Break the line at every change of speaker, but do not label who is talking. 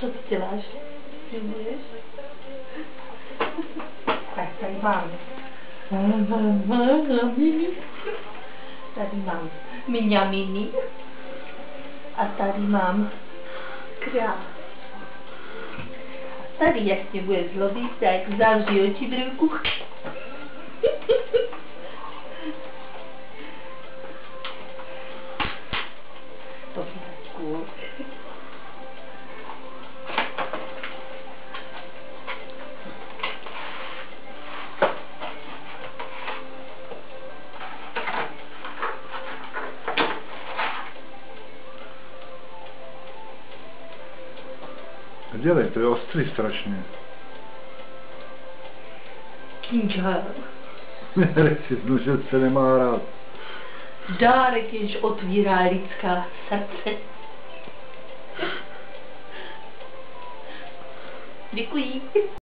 Co ty děláš? Filmuješ? Tak, tady mám. Tady mám Miňaminy. A tady mám král. A tady, jak tě bude zlobit, tak zavři oči, brůku. To vždycky.
Dělej, to je ostrý strašně.
Kinžál.
Si že se nemá rád.
Dárek, jenž otvírá lidská srdce. Děkuji.